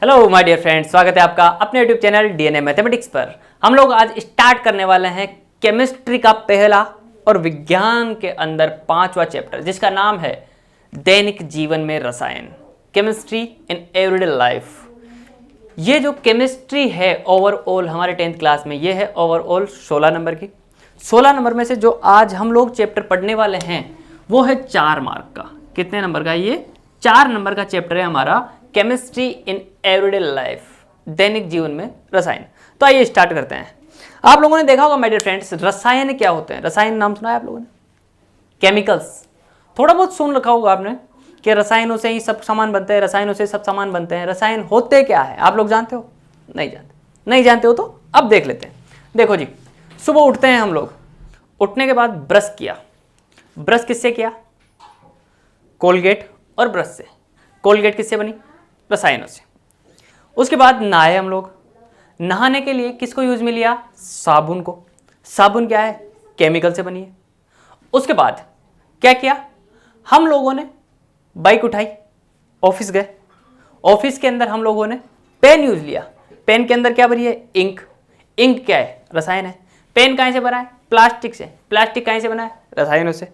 Hello my dear friends, स्वागत है आपका अपने यूट्यूब चैनल डीएनए मैथमेटिक्स पर। हम लोग आज स्टार्ट करने वाले हैं केमिस्ट्री का पहला और विज्ञान के अंदर पांचवा चैप्टर, जिसका नाम है दैनिक जीवन में रसायन, केमिस्ट्री इन एवरीडे लाइफ। ये जो केमिस्ट्री है ओवरऑल हमारे 10th क्लास में, ये है ओवरऑल 16 नंबर की। 16 नंबर में से जो आज हम लोग चैप्टर पढ़ने वाले हैं वो है 4 मार्क का। कितने नंबर का? ये 4 नंबर का चैप्टर है हमारा केमिस्ट्री इन एवरीडे लाइफ, दैनिक जीवन में रसायन। तो आइए स्टार्ट करते हैं। आप लोगों ने देखा होगा माय डियर फ्रेंड्स, रसायन क्या होते हैं? रसायन नाम सुना है आप लोगों ने? केमिकल्स थोड़ा बहुत सुन रखा होगा आपने कि रसायनों से ही सब सामान बनते हैं, रसायनों से सब सामान बनते हैं। रसायन होते क्या है आप लोग जानते हो? नहीं जानते। नहीं जानते हो तो अब देख लेते हैं। देखो जी, सुबह उठते हैं हम लोग, उठने के बाद ब्रश किया। ब्रश किससे किया? कोलगेट और ब्रश से। कोलगेट किससे बनी? रसायनों से। उसके बाद नहाए हम लोग। नहाने के लिए किसको यूज में लिया? साबुन को। साबुन क्या है? केमिकल से बनी है। उसके बाद क्या किया हम लोगों ने? बाइक उठाई, ऑफिस गए। ऑफिस के अंदर हम लोगों ने पेन यूज लिया। पेन के अंदर क्या भरी है? इंक। इंक क्या है? रसायन है। पेन कहाँ से बना है? प्लास्टिक से। प्लास्टिक कहाँ से बना है? रसायनों से।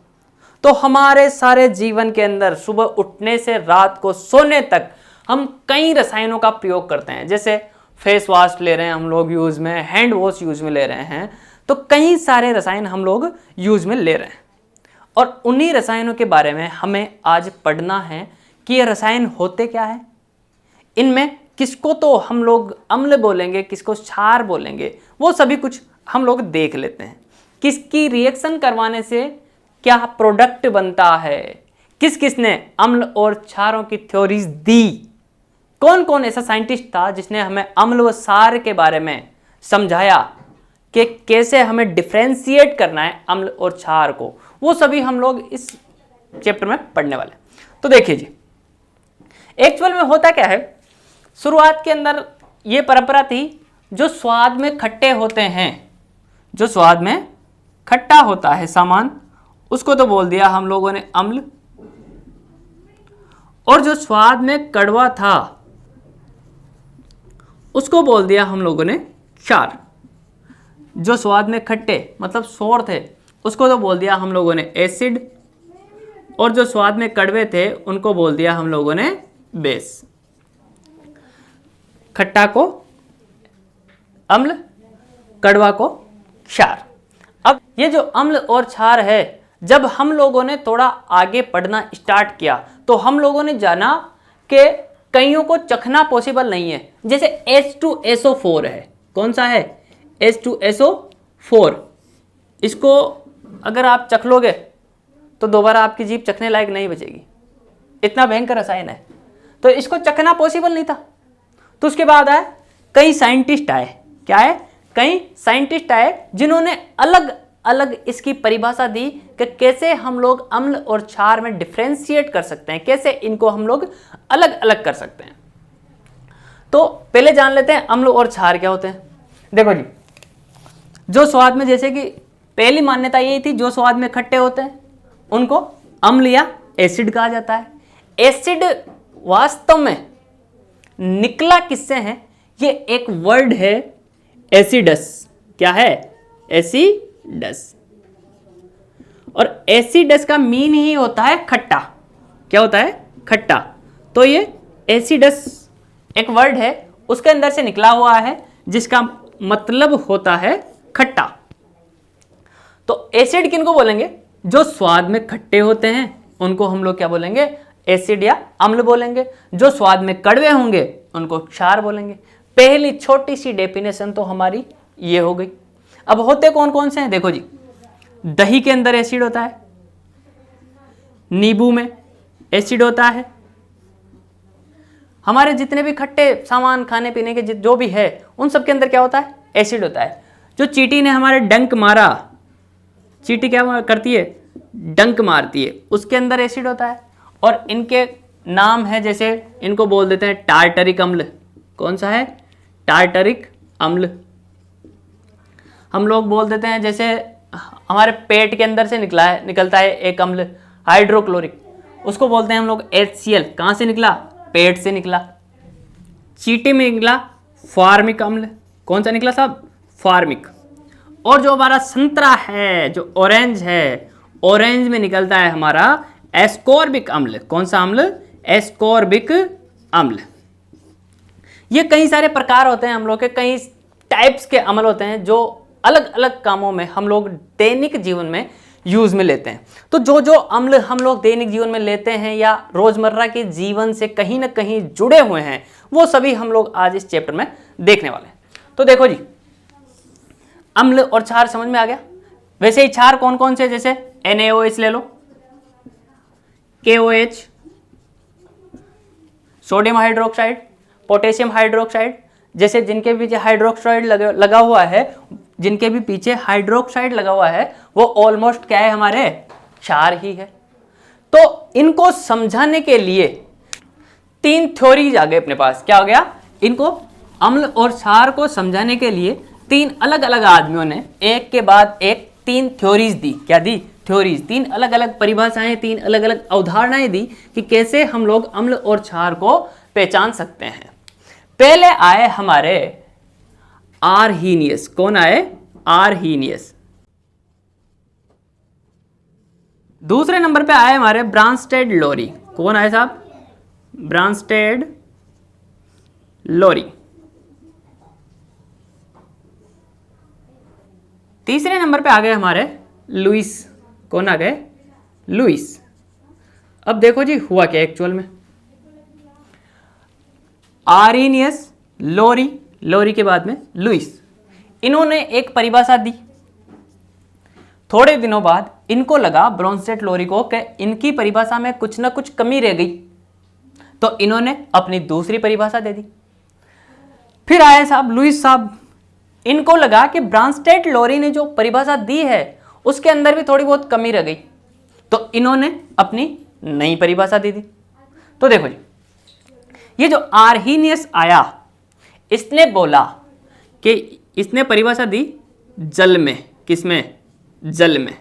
तो हमारे सारे जीवन के अंदर सुबह उठने से रात को सोने तक हम कई रसायनों का प्रयोग करते हैं। जैसे फेस वॉश ले रहे हैं हम लोग यूज में, हैंड वॉश यूज में ले रहे हैं, तो कई सारे रसायन हम लोग यूज में ले रहे हैं। और उन्हीं रसायनों के बारे में हमें आज पढ़ना है कि ये रसायन होते क्या है। इनमें किसको तो हम लोग अम्ल बोलेंगे, किसको क्षार बोलेंगे, वो सभी कुछ हम लोग देख लेते हैं। किसकी रिएक्शन करवाने से क्या प्रोडक्ट बनता है, किस किस ने अम्ल और क्षारों की थ्योरीज दी, कौन कौन ऐसा साइंटिस्ट था जिसने हमें अम्ल व क्षार के बारे में समझाया कि कैसे हमें डिफरेंशिएट करना है अम्ल और क्षार को, वो सभी हम लोग इस चैप्टर में पढ़ने वाले। तो देखिए जी, एक्चुअल में होता क्या है, शुरुआत के अंदर ये परंपरा थी, जो स्वाद में खट्टे होते हैं, जो स्वाद में खट्टा होता है सामान, उसको तो बोल दिया हम लोगों ने अम्ल, और जो स्वाद में कड़वा था उसको बोल दिया हम लोगों ने क्षार। जो स्वाद में खट्टे मतलब सोर थे उसको तो बोल दिया हम लोगों ने एसिड, और जो स्वाद में कड़वे थे उनको बोल दिया हम लोगों ने बेस। खट्टा को अम्ल, कड़वा को क्षार। अब ये जो अम्ल और क्षार है, जब हम लोगों ने थोड़ा आगे पढ़ना स्टार्ट किया तो हम लोगों ने जाना कि कईयों को चखना पॉसिबल नहीं है। जैसे H2SO4 है, कौन सा है? H2SO4। इसको अगर आप चख लोगे तो दोबारा आपकी जीभ चखने लायक नहीं बचेगी, इतना भयंकर रसायन है। तो इसको चखना पॉसिबल नहीं था। तो उसके बाद आए कई साइंटिस्ट आए। क्या है? कई साइंटिस्ट आए जिन्होंने अलग अलग इसकी परिभाषा दी कि कैसे हम लोग अम्ल और क्षार में डिफरेंशिएट कर सकते हैं, कैसे इनको हम लोग अलग अलग कर सकते हैं। तो पहले जान लेते हैं अम्ल और क्षार क्या होते हैं। देखो जी, जो स्वाद में, जैसे कि पहली मान्यता यही थी, जो स्वाद में खट्टे होते हैं उनको अम्ल या एसिड कहा जाता है। एसिड वास्तव में निकला किससे है? ये एक वर्ड है एसिडस। क्या है? एसिडस। और एसिडस का मीन ही होता है खट्टा। क्या होता है? खट्टा। तो ये एसिडस एक वर्ड है, उसके अंदर से निकला हुआ है, जिसका मतलब होता है खट्टा। तो एसिड किनको बोलेंगे? जो स्वाद में खट्टे होते हैं उनको हम लोग क्या बोलेंगे? एसिड या अम्ल बोलेंगे। जो स्वाद में कड़वे होंगे उनको क्षार बोलेंगे। पहली छोटी सी डेफिनेशन तो हमारी ये हो गई। अब होते कौन कौन से हैं? देखो जी, दही के अंदर एसिड होता है, नींबू में एसिड होता है, हमारे जितने भी खट्टे सामान खाने पीने के जो भी है उन सब के अंदर क्या होता है? एसिड होता है। जो चींटी ने हमारे डंक मारा, चींटी क्या करती है? डंक मारती है, उसके अंदर एसिड होता है। और इनके नाम है, जैसे इनको बोल देते हैं टार्टरिक अम्ल। कौन सा है? टार्टरिक अम्ल। हम लोग बोल देते हैं, जैसे हमारे पेट के अंदर से निकलता है एक अम्ल हाइड्रोक्लोरिक, उसको बोलते हैं हम लोग HCl। कहाँ से निकला? पेट से निकला। चींटी में निकला फार्मिक अम्ल। कौन सा निकला साहब? फार्मिक। और जो हमारा संतरा है, जो ऑरेंज है, ऑरेंज में निकलता है हमारा एस्कॉर्बिक अम्ल। कौन सा अम्ल? एस्कॉर्बिक अम्ल। ये कई सारे प्रकार होते हैं हम लोग के, कई टाइप्स के अम्ल होते हैं जो अलग अलग कामों में हम लोग दैनिक जीवन में यूज में लेते हैं। तो जो जो अम्ल हम लोग दैनिक जीवन में लेते हैं या रोजमर्रा के जीवन से कहीं ना कहीं जुड़े हुए हैं, वो सभी हम लोग आज इस चैप्टर में देखने वाले हैं। तो देखो जी, अम्ल और क्षार समझ में आ गया। वैसे ही क्षार कौन कौन से, जैसे NaOH ले लो, KOH, sodium hydroxide, potassium hydroxide, जैसे जिनके पीछे हाइड्रोक्साइड लगा हुआ है, जिनके भी पीछे हाइड्रोक्साइड लगा हुआ है, वो ऑलमोस्ट क्या है? हमारे क्षार ही है। तो इनको समझाने के लिए 3 थ्योरीज आ गए अपने पास। क्या हो गया? इनको अम्ल और क्षार को समझाने के लिए 3 अलग अलग आदमियों ने एक के बाद एक 3 थ्योरीज दी। क्या दी? थ्योरीज। 3 अलग अलग परिभाषाएं, 3 अलग अलग अवधारणाएं दी कि कैसे हम लोग अम्ल और क्षार को पहचान सकते हैं। पहले आए हमारे आर्हीनियस। कौन आए? आर्हीनियस। दूसरे नंबर पे आए हमारे ब्रांस्टेड लोरी। कौन आए साहब? ब्रांस्टेड लोरी। तीसरे नंबर पे आ गए हमारे लुईस। कौन आ गए? लुईस। अब देखो जी हुआ क्या एक्चुअल में। आर्हीनियस, लोरी, लोरी के बाद में लुईस, इन्होंने एक परिभाषा दी। थोड़े दिनों बाद इनको लगा, ब्रांस्टेड लोरी को, कि इनकी परिभाषा में कुछ ना कुछ कमी रह गई, तो इन्होंने अपनी दूसरी परिभाषा दे दी। फिर आए साहब लुईस साहब, इनको लगा कि ब्रांस्टेड लोरी ने जो परिभाषा दी है उसके अंदर भी थोड़ी बहुत कमी रह गई, तो इन्होंने अपनी नई परिभाषा दे दी। तो देखो जी, ये जो आर्हीनियस आया, इसने बोला कि इसने परिभाषा दी जल में। किसमें? जल में।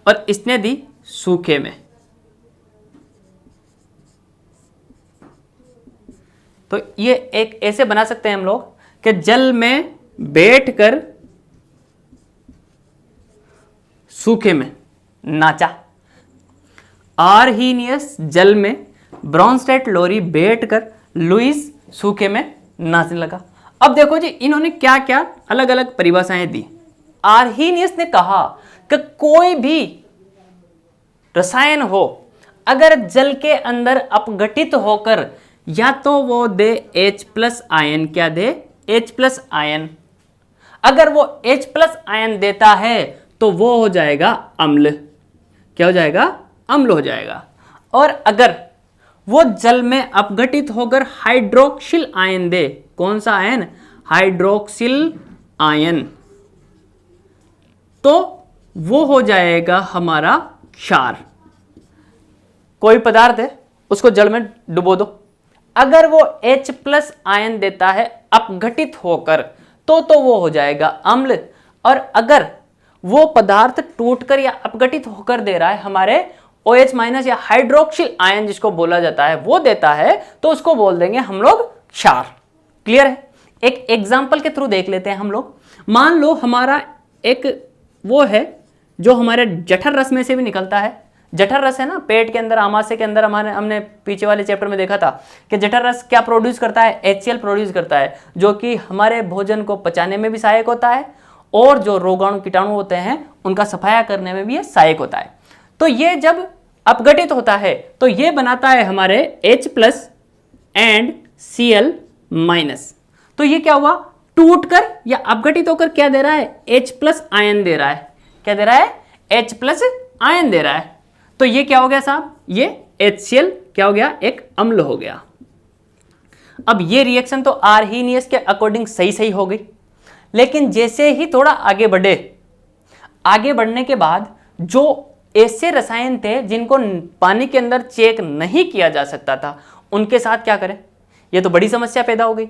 और इसने दी सूखे में। तो ये एक ऐसे बना सकते हैं हम लोग कि जल में बैठकर सूखे में नाचा। आर्हीनियस जल में, ब्रांस्टेड लोरी बैठकर, लुईस सूखे में नाचने लगा। अब देखो जी, इन्होंने क्या क्या अलग अलग परिभाषाएं दी। आर्हीनियस ने कहा कि कोई भी रसायन हो, अगर जल के अंदर अपघटित होकर या तो वो दे H+ आयन। क्या दे? H+ ion. अगर वो H+ आयन देता है तो वो हो जाएगा अम्ल। क्या हो जाएगा? अम्ल हो जाएगा। और अगर वो जल में अपघटित होकर हाइड्रोक्सिल आयन दे, कौन सा आयन? हाइड्रोक्सिल आयन, तो वो हो जाएगा हमारा क्षार। कोई पदार्थ है, उसको जल में डुबो दो, अगर वो H+ आयन देता है अपघटित होकर, तो वो हो जाएगा अम्ल। और अगर वो पदार्थ टूटकर या अपघटित होकर दे रहा है हमारे OH- या हाइड्रोक्सिल आयन जिसको बोला जाता है, वो देता है, तो उसको बोल देंगे हम लोग क्षार। क्लियर है? एक एग्जाम्पल के थ्रू देख लेते हैं हम लोग। मान लो हमारा एक वो है जो हमारे जठर रस में से भी निकलता है। जठर रस है ना, पेट के अंदर, आमाशय के अंदर, हमने पीछे वाले चैप्टर में देखा था कि जठर रस क्या प्रोड्यूस करता है? HCl प्रोड्यूस करता है, जो कि हमारे भोजन को पचाने में भी सहायक होता है और जो रोगाणु कीटाणु होते हैं उनका सफाया करने में भी ये सहायक होता है। तो ये जब अपघटित होता है तो ये बनाता है हमारे H+ एंड Cl-। तो ये क्या हुआ? टूटकर या अपघटित होकर क्या दे रहा है? H+ आयन दे रहा है। क्या दे रहा है? H+ आयन दे रहा है। तो ये क्या हो गया साहब? ये HCl क्या हो गया? एक अम्ल हो गया। अब ये रिएक्शन तो आर्हीनियस के अकॉर्डिंग सही हो गई, लेकिन जैसे ही थोड़ा आगे बढ़े, आगे बढ़ने के बाद जो ऐसे रसायन थे जिनको पानी के अंदर चेक नहीं किया जा सकता था, उनके साथ क्या करें? ये तो बड़ी समस्या पैदा हो गई।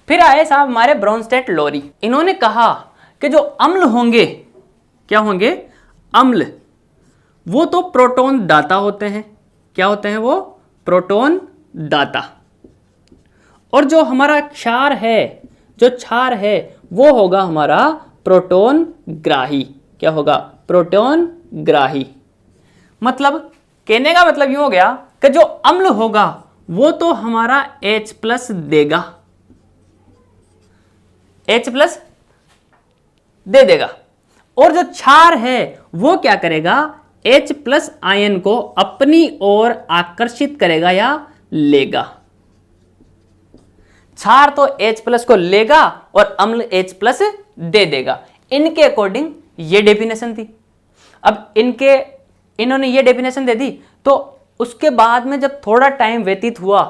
फिर आए साहब हमारे ब्रांस्टेड लोरी। इन्होंने कहा कि जो अम्ल होंगे, क्या होंगे? अम्ल, वो तो प्रोटॉन दाता होते हैं। क्या होते हैं वो? प्रोटॉन दाता। और जो हमारा क्षार है, जो क्षार है, वो होगा हमारा प्रोटॉन ग्राही। क्या होगा? प्रोटॉन ग्राही। मतलब कहने का मतलब यूं हो गया कि जो अम्ल होगा वो तो हमारा H+ देगा, H+ दे देगा, और जो क्षार है वो क्या करेगा? H+ आयन को अपनी ओर आकर्षित करेगा या लेगा। क्षार तो H+ को लेगा और अम्ल H+ दे देगा। इनके अकॉर्डिंग ये डेफिनेशन थी। अब इन्होंने ये डेफिनेशन दे दी, तो उसके बाद में जब थोड़ा टाइम व्यतीत हुआ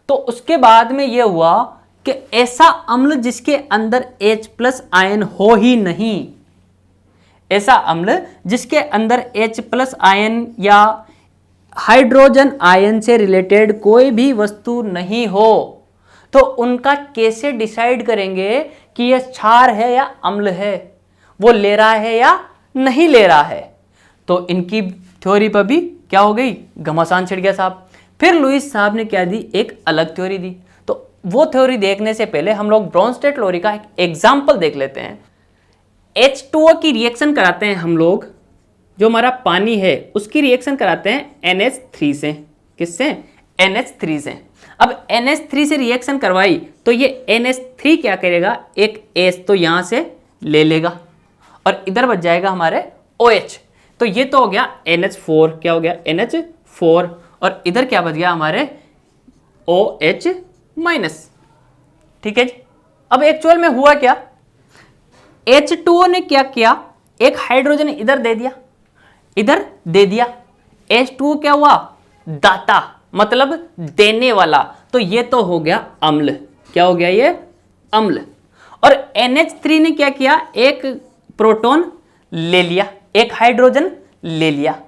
तो उसके बाद में ये हुआ कि ऐसा अम्ल जिसके अंदर H+ आयन हो ही नहीं, ऐसा अम्ल जिसके अंदर H+ आयन या हाइड्रोजन आयन से रिलेटेड कोई भी वस्तु नहीं हो, तो उनका कैसे डिसाइड करेंगे कि यह क्षार है या अम्ल है, वो ले रहा है या नहीं ले रहा है? तो इनकी थ्योरी पर भी क्या हो गई? घमासान छिड़ गया साहब। फिर लुईस साहब ने क्या दी? एक अलग थ्योरी दी। तो वो थ्योरी देखने से पहले हम लोग ब्रोंस्टेड-लोरी का एक एग्जाम्पल देख लेते हैं। H2O की रिएक्शन कराते हैं हम लोग, जो हमारा पानी है उसकी रिएक्शन कराते हैं NH3 से। किससे? NH3 से। अब NH3 से रिएक्शन करवाई तो ये NH3 क्या करेगा? एक H तो यहां से ले लेगा और इधर बच जाएगा हमारे OH। तो ये तो हो गया NH4। क्या हो गया? NH4। और इधर क्या बच गया? हमारे OH-। ठीक है जी। अब एक्चुअल में हुआ क्या? H2O ने क्या किया? एक हाइड्रोजन इधर दे दिया, इधर दे दिया। H2O क्या हुआ? दाता, मतलब देने वाला। तो ये तो हो गया अम्ल। क्या हो गया? ये अम्ल। और NH3 ने क्या किया? एक प्रोटॉन ले लिया, एक हाइड्रोजन ले लिया।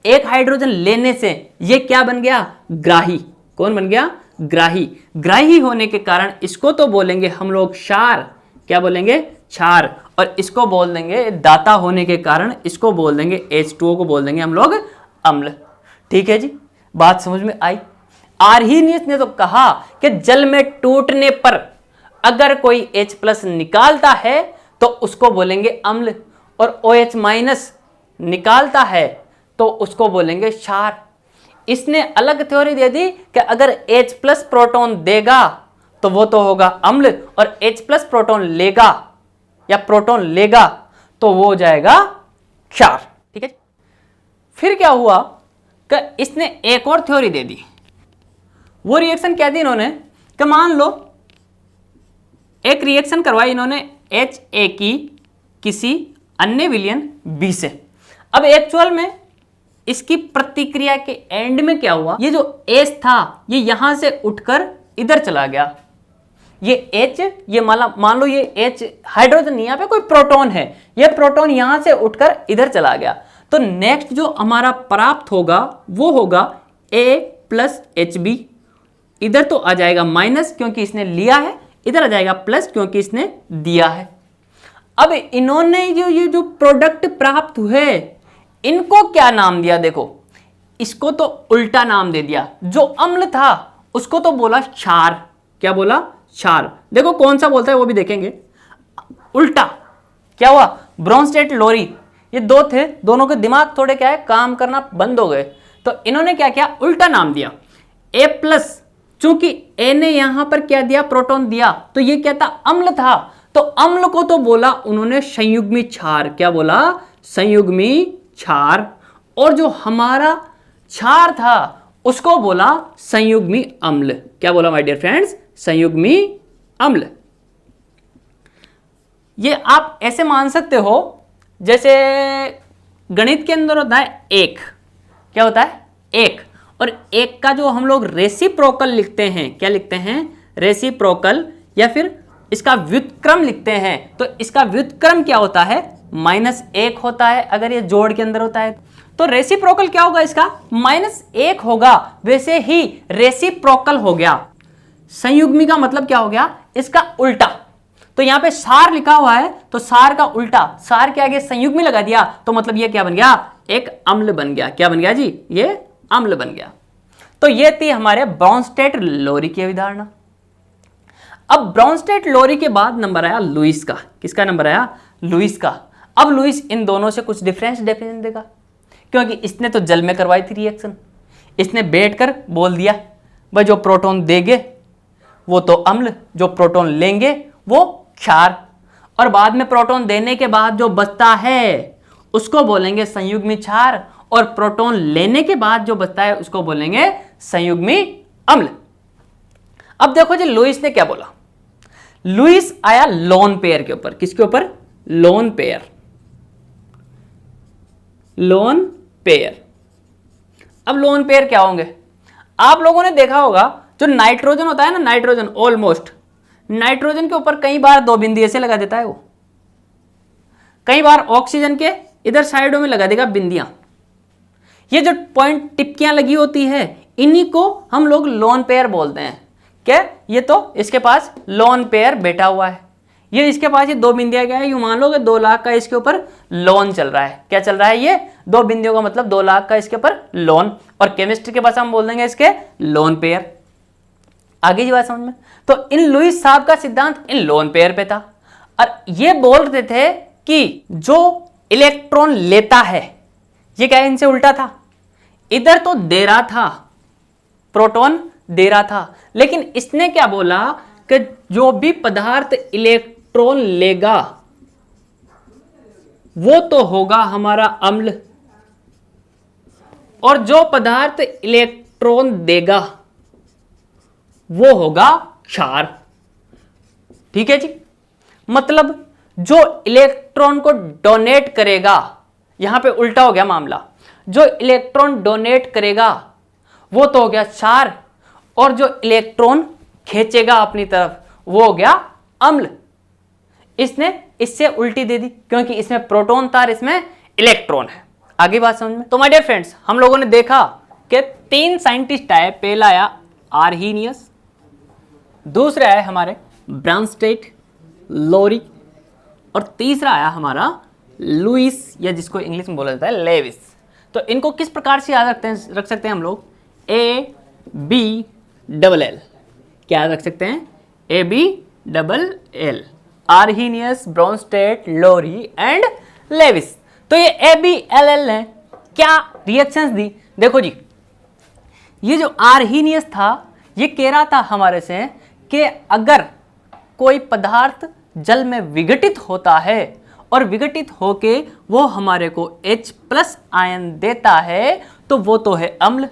एक हाइड्रोजन लेने से ये क्या बन गया? ग्राही। कौन बन गया? ग्राही। ग्राही होने के कारण इसको तो बोलेंगे हम लोग क्षार। क्या बोलेंगे? क्षार। और इसको बोल देंगे, दाता होने के कारण इसको बोल देंगे, H2O को बोल देंगे हम लोग अम्ल। ठीक है जी, बात समझ में आई? आर्हीनियस ने तो कहा कि जल में टूटने पर अगर कोई H+ निकालता है तो उसको बोलेंगे अम्ल, और OH- निकालता है तो उसको बोलेंगे क्षार। इसने अलग थ्योरी दे दी कि अगर H+ प्रोटॉन देगा तो वो तो होगा अम्ल, और H+ प्रोटॉन लेगा या प्रोटॉन लेगा तो वो हो जाएगा क्षार। ठीक है। फिर क्या हुआ कि इसने एक और थ्योरी दे दी। वो रिएक्शन क्या दी इन्होंने कि मान लो एक रिएक्शन करवाई इन्होंने Ha की किसी अन्य विलयन B से। अब एक्चुअल में इसकी प्रतिक्रिया के एंड में क्या हुआ? ये जो H था ये यहां से उठकर इधर चला गया। ये H, ये मान लो ये H हाइड्रोजन नहीं, यहां पे कोई प्रोटॉन है, ये प्रोटॉन यहां से उठकर इधर चला गया। तो नेक्स्ट जो हमारा प्राप्त होगा वो होगा A+Hb। इधर तो आ जाएगा माइनस क्योंकि इसने लिया है, इधर आ जाएगा प्लस क्योंकि इसने दिया है। अब इन्होंने ये जो प्रोडक्ट प्राप्त हुए इनको क्या नाम दिया? देखो, इसको तो उल्टा नाम दे दिया। जो अम्ल था उसको तो बोला क्षार। क्या बोला? क्षार। देखो कौन सा बोलता है वो भी देखेंगे। उल्टा क्या हुआ? ब्रोंस्टेड-लोरी ये दो थे, दोनों के दिमाग थोड़े क्या है काम करना बंद हो गए, तो इन्होंने क्या किया? उल्टा नाम दिया। A+, चूंकि A ने यहां पर क्या दिया? प्रोटॉन दिया, तो ये क्या था? अम्ल था। तो अम्ल को तो बोला उन्होंने संयुग्मी क्षार। क्या बोला? संयुग्मी क्षार। और जो हमारा क्षार था उसको बोला संयुग्मी अम्ल। क्या बोला माय डियर फ्रेंड्स? संयुग्मी अम्ल। ये आप ऐसे मान सकते हो जैसे गणित के अंदर होता है एक। क्या होता है? एक। और एक का जो हम लोग रेसिप्रोकल लिखते हैं, क्या लिखते हैं? रेसिप्रोकल, या फिर इसका व्युत्क्रम लिखते हैं। तो इसका व्युत्क्रम क्या होता है? -1 होता है अगर ये जोड़ के अंदर होता है। तो रेसिप्रोकल क्या होगा? इसका -1 होगा। वैसे ही रेसिप्रोकल हो गया। संयुग्मी का मतलब क्या हो गया? इसका उल्टा। तो यहां पे सार लिखा हुआ है तो सार का उल्टा, सार के आगे संयुग्मी लगा दिया तो मतलब ये क्या बन गया? एक अम्ल बन गया। क्या बन गया जी? ये अम्ल बन गया। तो ये थी हमारे ब्रोंस्टेड-लोरी की अवधारणा। अब ब्राउनस्टेट लोरी के बाद नंबर आया लुईस का। किसका नंबर आया? लुईस का। अब लुईस इन दोनों से कुछ डिफरेंस देगा, क्योंकि इसने तो जल में करवाई थी रिएक्शन, इसने बैठकर बोल दिया भाई जो प्रोटॉन देंगे वो तो अम्ल, जो प्रोटॉन लेंगे वो क्षार, और बाद में प्रोटॉन देने के बाद जो बचता है उसको बोलेंगे संयुग्मी क्षार, और प्रोटॉन लेने के बाद जो बचता है उसको बोलेंगे संयुग्मी अम्ल। अब देखो जी लुईस ने क्या बोला। लुईस आया लोन पेयर के ऊपर। किसके ऊपर? Lone pair. Lone pair. अब लोन पेयर क्या होंगे? आप लोगों ने देखा होगा जो नाइट्रोजन होता है ना, नाइट्रोजन ऑलमोस्ट नाइट्रोजन के ऊपर कई बार दो बिंदी ऐसे लगा देता है वो, कई बार ऑक्सीजन के इधर साइडों में लगा देगा बिंदियां। ये जो पॉइंट टिपकियां लगी होती है इन्हीं को हम लोग लोन पेयर बोलते हैं। क्या? ये तो इसके पास लोन पेयर बैठा हुआ है, ये इसके पास ये दो बिंदियां क्या है, यूं मान लो कि 2 लाख का इसके ऊपर लोन चल रहा है। क्या चल रहा है? ये 2 बिंदियों का मतलब 2 लाख का इसके ऊपर लोन, और केमिस्ट्री के पास हम बोल देंगे इसके लोन पेयर। आगे जी बात समझ में? तो इन लुईस साहब का सिद्धांत इन लोन पेयर पे था, और ये बोल रहे थे कि जो इलेक्ट्रॉन लेता है, ये क्या है, इनसे उल्टा था। इधर तो दे रहा था, प्रोटॉन दे रहा था, लेकिन इसने क्या बोला कि जो भी पदार्थ इलेक्ट्रॉन लेगा वो तो होगा हमारा अम्ल, और जो पदार्थ इलेक्ट्रॉन देगा वो होगा क्षार। ठीक है जी? मतलब जो इलेक्ट्रॉन को डोनेट करेगा, यहां पे उल्टा हो गया मामला, जो इलेक्ट्रॉन डोनेट करेगा वो तो हो गया क्षार, और जो इलेक्ट्रॉन खींचेगा अपनी तरफ वो हो गया अम्ल। इसने इससे उल्टी दे दी, क्योंकि इसमें प्रोटॉन था और इसमें इलेक्ट्रॉन है। आगे बात समझ में? तो माय डियर फ्रेंड्स, हम लोगों ने देखा कि 3 साइंटिस्ट आए। पहला आया आर्हीनियस, दूसरा आया हमारे ब्राउनस्टेट लोरी, और तीसरा आया हमारा लुईस, या जिसको इंग्लिश में बोला जाता है लेविस। तो इनको किस प्रकार से याद रख सकते हैं हम लोग? ABLL। क्या याद रख सकते हैं? ABLL, Arrhenius, Bronsted, Lowry and Lewis. तो ये ABLL ने क्या रिएक्शंस दी? देखो जी, ये जो आर्हीनियस था ये कह रहा था हमारे से कि अगर कोई पदार्थ जल में विघटित होता है और विघटित होके वो हमारे को H+ आयन देता है तो वो तो है अम्ल,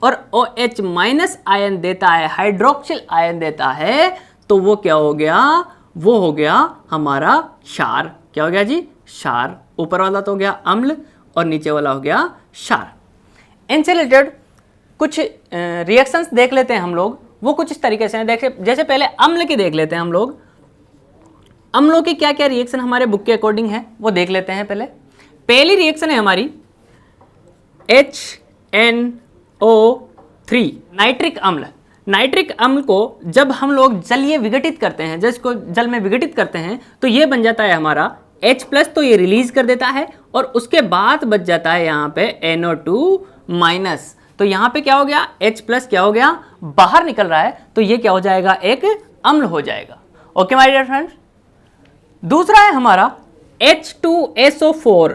और OH- आयन देता है, हाइड्रोक्सिल आयन देता है, तो वो क्या हो गया? वो हो गया हमारा क्षार। क्या हो गया जी? क्षार। ऊपर वाला तो हो गया अम्ल और नीचे वाला हो गया क्षार। इनसे रिलेटेड कुछ रिएक्शंस देख लेते हैं हम लोग, वो कुछ इस तरीके से हैं। देखे, जैसे पहले अम्ल की देख लेते हैं हम लोग। अम्लों की क्या क्या रिएक्शन हमारे बुक के अकॉर्डिंग है वो देख लेते हैं। पहली रिएक्शन है हमारी HNO3, नाइट्रिक अम्ल। नाइट्रिक अम्ल को जब हम लोग जलीय विघटित करते हैं, जिसको जल में विघटित करते हैं, तो ये बन जाता है हमारा H+, तो ये रिलीज कर देता है, और उसके बाद बच जाता है यहाँ पे NO2-। तो यहाँ पे क्या हो गया? H+ क्या हो गया? बाहर निकल रहा है, तो ये क्या हो जाएगा? एक अम्ल हो जाएगा। Okay my dear friends. दूसरा है हमारा H2SO4,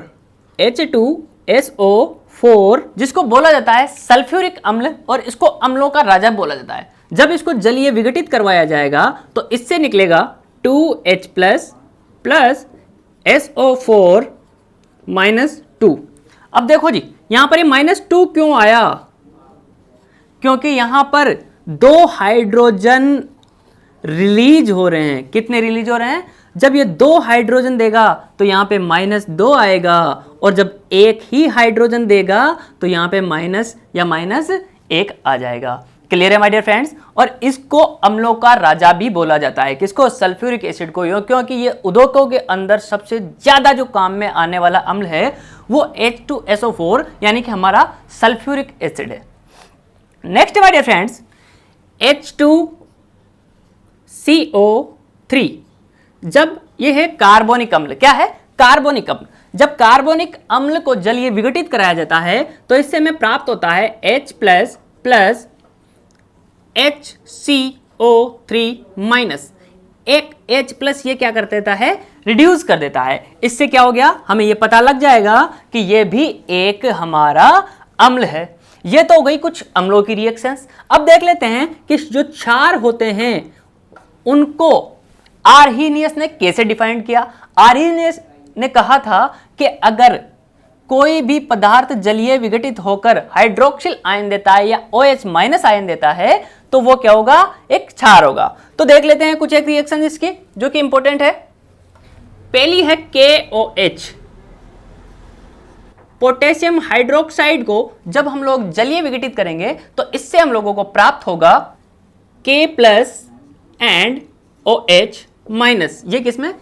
H2SO4, जिसको बोला जाता है सल्फ्यूरिक अम्ल, और इसको अम्लों का राजा बोला जाता है। जब इसको जलीय विघटित करवाया जाएगा तो इससे निकलेगा 2H+ प्लस SO4-2। अब देखो जी, यहां पर ये -2 क्यों आया? क्योंकि यहां पर 2 हाइड्रोजन रिलीज हो रहे हैं। कितने रिलीज हो रहे हैं? जब ये 2 हाइड्रोजन देगा तो यहाँ पे -2 आएगा, और जब एक ही हाइड्रोजन देगा तो यहाँ पे -1 आ जाएगा। क्लियर है माय डियर फ्रेंड्स? और इसको अम्लों का राजा भी बोला जाता है। किसको? सल्फ्यूरिक एसिड को, क्योंकि ये उद्योगों के अंदर सबसे ज्यादा जो काम में आने वाला अम्ल है वो H2SO4 यानी कि हमारा सल्फ्यूरिक एसिड है। Next my dear friends, H2CO3, जब ये है कार्बोनिक अम्ल। क्या है? कार्बोनिक अम्ल। जब कार्बोनिक अम्ल को जलीय विघटित कराया जाता है तो इससे हमें प्राप्त होता है H+ plus HCl O3 minus, एक H प्लस ये क्या कर देता है, रिड्यूस कर देता है। इससे क्या हो गया, हमें ये पता लग जाएगा कि ये भी एक हमारा अम्ल है। ये तो हो गई कुछ अम्लों की रिएक्शंस। अब देख लेते हैं कि जो क्षार होते हैं उनको आर्हीनियस ने कैसे डिफाइन किया। आर्हीनियस ने कहा था कि अगर कोई भी पदार्थ जलीय विघटित होकर हाइड्रोक्सिल आयन देता है या OH माइनस आयन देता है तो वो क्या होगा, एक क्षार होगा। तो देख लेते हैं कुछ एक रिएक्शन इसकी जो कि इंपॉर्टेंट है। पहली है KOH, पोटेशियम हाइड्रोक्साइड को जब हम लोग जलीय विघटित करेंगे तो इससे हम लोगों को प्राप्त होगा K plus and OH minus. ये किसमें,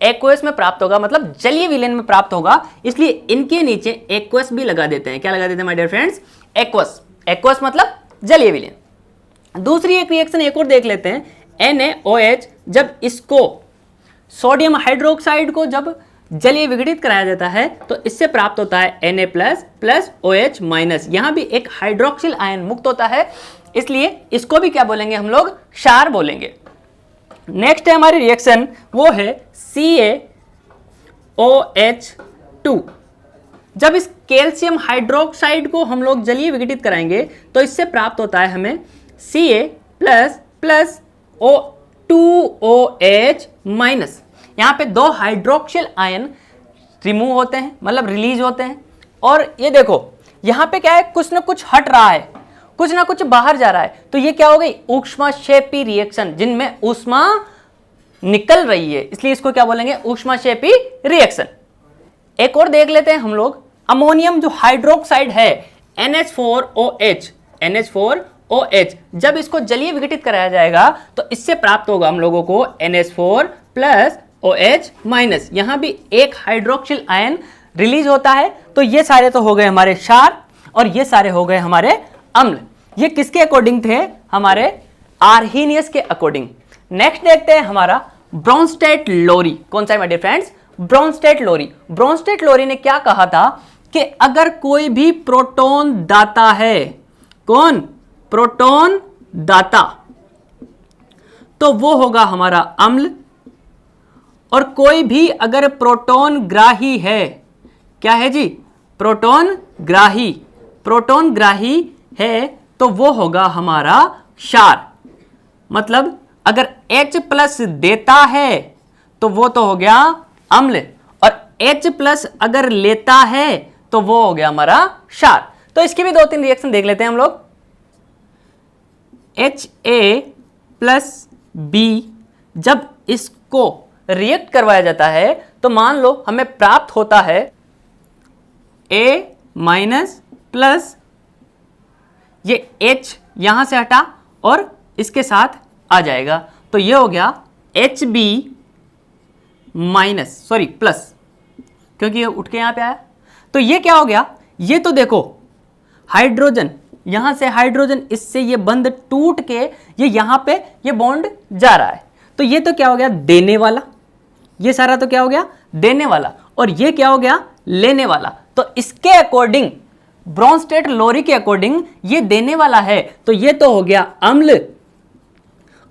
एक्वस में प्राप्त होगा, मतलब जलीय विलयन में प्राप्त होगा। इसलिए इनके नीचे एक्वस भी लगा देते हैं। क्या लगा देते हैं my dear friends, aqueous. Aqueous मतलब जलीय विलयन। दूसरी एक रिएक्शन एक और देख लेते हैं, NaOH, जब इसको सोडियम हाइड्रोक्साइड को जब जलीय विघटित कराया जाता है तो इससे प्राप्त होता है Na प्लस OH माइनस। यहां भी एक हाइड्रोक्सिल आयन मुक्त होता है, इसलिए इसको भी क्या बोलेंगे हम लोग, क्षार बोलेंगे। नेक्स्ट है हमारी रिएक्शन, वो है CaOH2। जब इस कैल्शियम हाइड्रोक्साइड को हम लोग जलीय विघटित कराएंगे तो इससे प्राप्त होता है हमें Ca प्लस O2OH माइनस। यहां पे दो हाइड्रोक्सिल आयन रिमूव होते हैं, मतलब रिलीज होते हैं। और ये देखो यहां पे क्या है, कुछ ना कुछ हट रहा है, कुछ ना कुछ बाहर जा रहा है। तो ये क्या हो गई, ऊष्माक्षेपी रिएक्शन, जिनमें ऊष्मा निकल रही है, इसलिए इसको क्या बोलेंगे, ऊष्माक्षेपी रिएक्शन। एक और देख लेते हैं हम लोग, अमोनियम जो हाइड्रोक्साइड है NH4OH, जब इसको जलीय विघटित कराया जाएगा तो इससे प्राप्त होगा हम लोगों को NH4 प्लस OH माइनस। यहां भी एक हाइड्रोक्सिल आयन रिलीज होता है। तो ये सारे तो हो गए हमारे क्षार और ये सारे हो गए हमारे अम्ल। ये किसके अकॉर्डिंग थे, हमारे आर्हीनियस के अकॉर्डिंग। नेक्स्ट देखते हैं हमारा ब्रोंस्टेड लोरी। कौन सा है my dear friends, Bronsted Lowry. Bronsted Lowry ने क्या कहा था कि अगर कोई भी प्रोटॉन दाता है, कौन, प्रोटॉन दाता, तो वो होगा हमारा अम्ल। और कोई भी अगर प्रोटॉन ग्राही है, क्या है जी, प्रोटॉन ग्राही है तो वो होगा हमारा क्षार। मतलब अगर H प्लस देता है तो वो तो हो गया अम्ल, और H प्लस अगर लेता है तो वो हो गया हमारा क्षार। तो इसके भी दो तीन रिएक्शन देख लेते हैं हम लोग। Ha प्लस B, जब इसको रिएक्ट करवाया जाता है तो मान लो हमें प्राप्त होता है A माइनस प्लस, ये H यहां से हटा और इसके साथ आ जाएगा, तो ये हो गया HB माइनस, सॉरी प्लस, क्योंकि ये उठ के यहां पे आया। तो ये क्या हो गया, ये तो देखो हाइड्रोजन, यहां से हाइड्रोजन इससे ये बंध टूट के ये यहां पे ये बॉन्ड जा रहा है। तो ये तो क्या हो गया, देने वाला। ये सारा तो क्या हो गया, देने वाला। और ये क्या हो गया, लेने वाला। तो इसके अकॉर्डिंग, ब्रोंस्टेड लोरी के अकॉर्डिंग, ये देने वाला है तो ये तो हो गया अम्ल,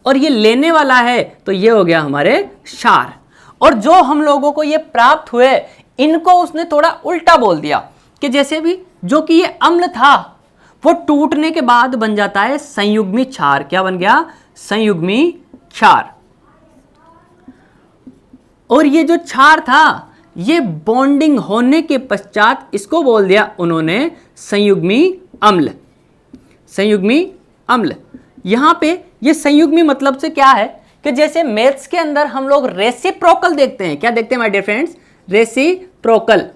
और ये लेने वाला है तो ये हो गया हमारे क्षार। और जो हम लोगों को ये प्राप्त हुए, इनको उसने थोड़ा उल्टा बोल दिया कि जैसे भी जो कि ये अम्ल था वो टूटने के बाद बन जाता है संयुग्मी क्षार। क्या बन गया, संयुग्मी क्षार। और ये जो क्षार था, ये बॉन्डिंग होने के पश्चात इसको बोल दिया उन्होंने संयुग्मी अम्ल। संयुग्मी अम्ल, यहां पे ये संयुग्मी मतलब से क्या है कि जैसे मैथ्स के अंदर हम लोग रेसिप्रोकल देखते हैं। क्या देखते हैं माय डियर फ्रेंड्स, रेसिप्रोकल,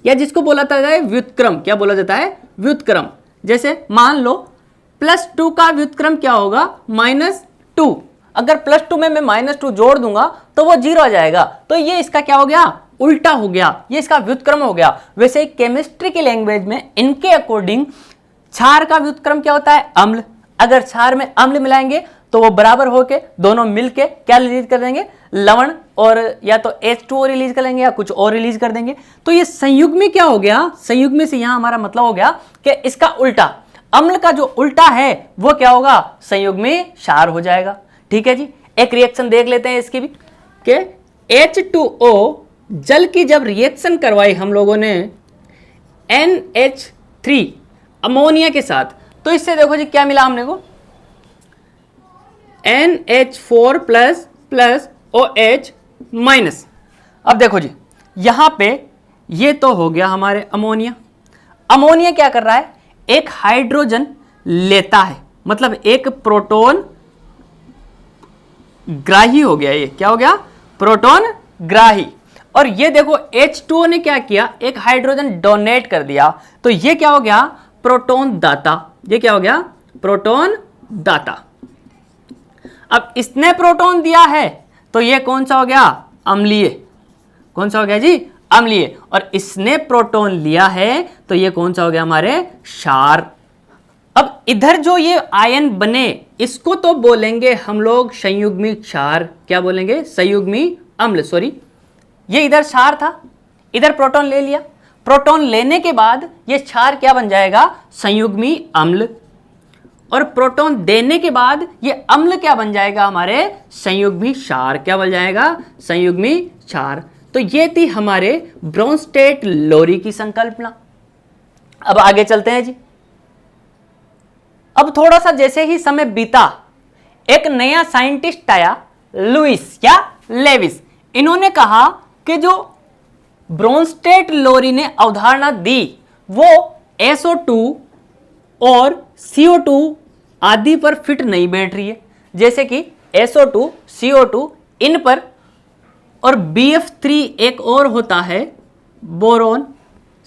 या जिसको बोला जाता है व्युत्क्रम। क्या बोला जाता है, व्युत्क्रम। जैसे मान लो +2 का व्युत्क्रम क्या होगा, -2। अगर +2 में मैं -2 जोड़ दूंगा तो वो 0 आ जाएगा। तो ये इसका क्या हो गया, उल्टा हो गया, ये इसका व्युत्क्रम हो गया। वैसे ही केमिस्ट्री की लैंग्वेज में इनके अकॉर्डिंग क्षार का व्युत्क्रम क्या होता है, अम्ल। अगर क्षार में अम्ल मिलाएंगे तो वो बराबर होके दोनों मिलके क्या रिलीज कर देंगे, लवण, और या तो H2O रिलीज कर लेंगे या कुछ और रिलीज कर देंगे। तो ये संयुग्मी क्या हो गया, संयुग्मी से यहां हमारा मतलब हो गया कि इसका उल्टा। अम्ल का जो उल्टा है वो क्या होगा, संयुग्मी क्षार हो जाएगा। ठीक है जी, एक रिएक्शन देख लेते हैं इसकी भी कि H2O जल की जब रिएक्शन करवाई हम लोगों ने NH3 अमोनिया के साथ, तो इससे देखो जी क्या मिला हमने को, NH4 प्लस OH माइनस। अब देखो जी यहां पे ये तो हो गया हमारे अमोनिया। अमोनिया क्या कर रहा है, एक हाइड्रोजन लेता है, मतलब एक प्रोटॉन ग्राही हो गया। ये क्या हो गया, प्रोटॉन ग्राही। और ये देखो H2O ने क्या किया, एक हाइड्रोजन डोनेट कर दिया, तो ये क्या हो गया, प्रोटॉन दाता। ये क्या हो गया, प्रोटॉन दाता। अब इसने प्रोटॉन दिया है तो ये कौन सा हो गया, अम्लीय। कौन सा हो गया जी, अम्लीय। और इसने प्रोटॉन लिया है तो ये कौन सा हो गया, हमारे क्षार। अब इधर जो ये आयन बने इसको तो बोलेंगे हम लोग संयुग्मी क्षार। क्या बोलेंगे, संयुग्मी अम्ल। सॉरी, ये इधर क्षार था, इधर प्रोटॉन ले लिया, प्रोटॉन लेने के बाद ये क्षार क्या बन जाएगा, संयुग्मी अम्ल। और प्रोटॉन देने के बाद ये अम्ल क्या बन जाएगा, हमारे संयुग्मी क्षार। क्या बन जाएगा, संयुग्मी क्षार। तो ये थी हमारे ब्रोंस्टेट लोरी की संकल्पना। अब आगे चलते हैं जी। अब थोड़ा सा जैसे ही समय बीता, एक नया साइंटिस्ट आया, लुइस या लेविस। इन्होंने कहा कि जो ब्रोंस्टेट लोरी ने अवधारणा दी वो SO2 और CO2 आदि पर फिट नहीं बैठ रही है, जैसे कि SO2, CO2 इन पर, और BF3 एक और होता है बोरोन